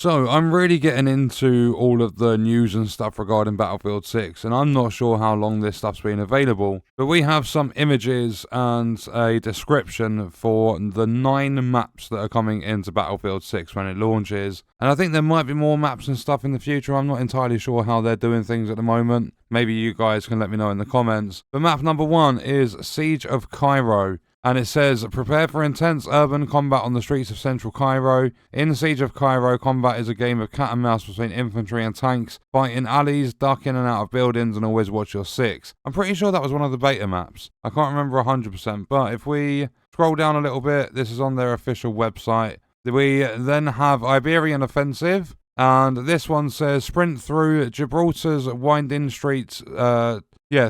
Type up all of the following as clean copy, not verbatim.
So, I'm really getting into all of the news and stuff regarding Battlefield 6, and I'm not sure how long this stuff's been available, but we have some images and a description for the 9 maps that are coming into Battlefield 6 when it launches, and I think there might be more maps and stuff in the future. I'm not entirely sure how they're doing things at the moment. Maybe you guys can let me know in the comments. But map number 1 is Siege of Cairo. And it says, prepare for intense urban combat on the streets of central Cairo. In Siege of Cairo, combat is a game of cat and mouse between infantry and tanks, fighting alleys, duck in and out of buildings, and always watch your 6. I'm pretty sure that was one of the beta maps. I can't remember 100%, but if we scroll down a little bit, this is on their official website. We then have Iberian Offensive, and this one says, sprint through Gibraltar's winding streets,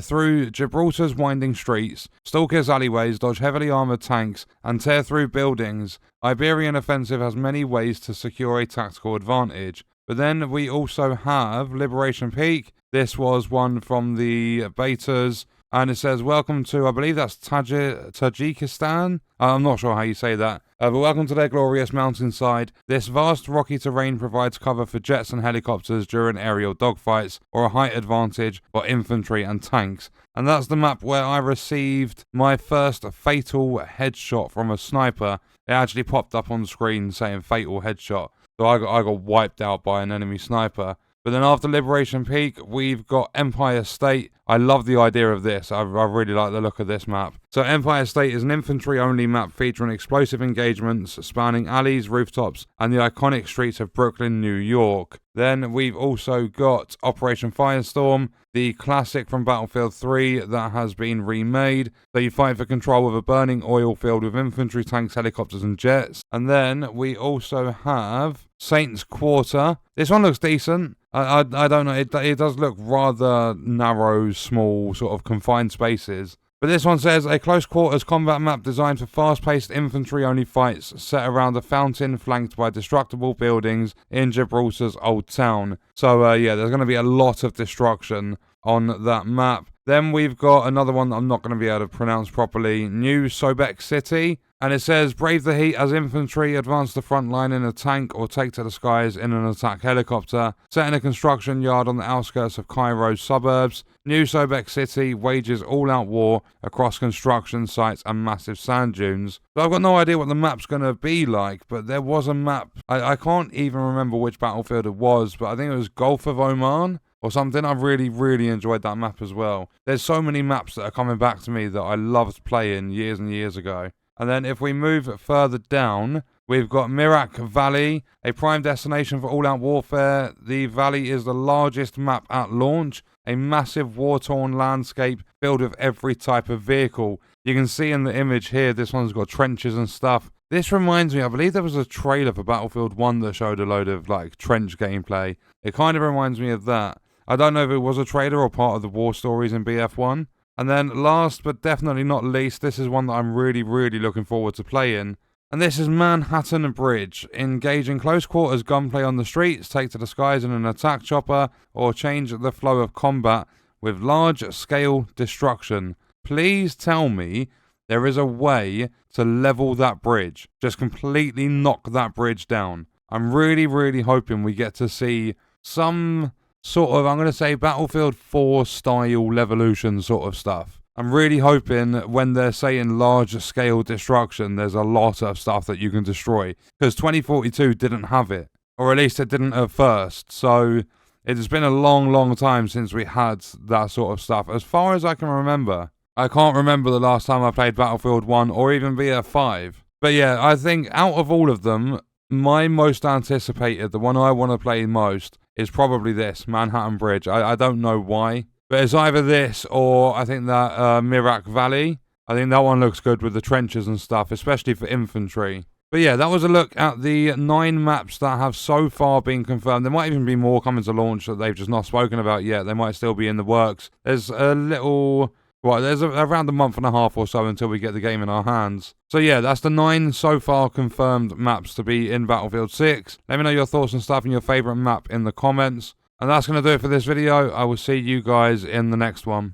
through Gibraltar's winding streets, stalk its alleyways, dodge heavily armoured tanks, and tear through buildings. Iberian Offensive has many ways to secure a tactical advantage. But then we also have Liberation Peak. This was one from the betas. And it says, welcome to, I believe that's Tajikistan? I'm not sure how you say that. But welcome to their glorious mountainside. This vast rocky terrain provides cover for jets and helicopters during aerial dogfights, or a height advantage for infantry and tanks. And that's the map where I received my first fatal headshot from a sniper. It actually popped up on the screen saying fatal headshot. So I got wiped out by an enemy sniper. But then after Liberation Peak, we've got Empire State. I love the idea of this. I really like the look of this map. So Empire State is an infantry-only map featuring explosive engagements spanning alleys, rooftops, and the iconic streets of Brooklyn, New York. Then we've also got Operation Firestorm, the classic from Battlefield 3 that has been remade. So you fight for control of a burning oil field with infantry, tanks, helicopters, and jets. And then we also have Saints Quarter. This one looks decent. I don't know, it does look rather narrow, small, sort of confined spaces. But this one says, a close quarters combat map designed for fast-paced infantry-only fights set around a fountain flanked by destructible buildings in Gibraltar's Old Town. So there's going to be a lot of destruction on that map. Then we've got another one that I'm not going to be able to pronounce properly, New Sobek City. And it says, brave the heat as infantry, advance the front line in a tank or take to the skies in an attack helicopter. Set in a construction yard on the outskirts of Cairo's suburbs, New Sobek City wages all-out war across construction sites and massive sand dunes. So I've got no idea what the map's going to be like, but there was a map. I can't even remember which battlefield it was, but I think it was Gulf of Oman or something. I really enjoyed that map as well. There's so many maps that are coming back to me that I loved playing years and years ago. And then if we move further down, we've got Mirak Valley, a prime destination for all-out warfare. The valley is the largest map at launch, a massive war-torn landscape filled with every type of vehicle. You can see in the image here, this one's got trenches and stuff. This reminds me, I believe there was a trailer for Battlefield 1 that showed a load of like trench gameplay. It kind of reminds me of that. I don't know if it was a trailer or part of the war stories in BF1. And then last but definitely not least, this is one that I'm really looking forward to playing. And this is Manhattan Bridge. Engage in close quarters gunplay on the streets, take to the skies in an attack chopper, or change the flow of combat with large-scale destruction. Please tell me there is a way to level that bridge. Just completely knock that bridge down. I'm really hoping we get to see some sort of, I'm going to say, Battlefield 4 style Levolution sort of stuff. I'm really hoping when they're saying large-scale destruction, there's a lot of stuff that you can destroy. Because 2042 didn't have it. Or at least it didn't at first. So it's been a long time since we had that sort of stuff. As far as I can remember. I can't remember the last time I played Battlefield 1 or even BF5. But yeah, I think out of all of them, my most anticipated, the one I want to play most, is probably this, Manhattan Bridge. I don't know why. But it's either this or I think that Mirak Valley. I think that one looks good with the trenches and stuff, especially for infantry. But yeah, that was a look at the 9 maps that have so far been confirmed. There might even be more coming to launch that they've just not spoken about yet. They might still be in the works. There's a little... Right, there's around a month and a half or so until we get the game in our hands. So yeah, that's the 9 so far confirmed maps to be in Battlefield 6. Let me know your thoughts and stuff and your favourite map in the comments. And that's going to do it for this video. I will see you guys in the next one.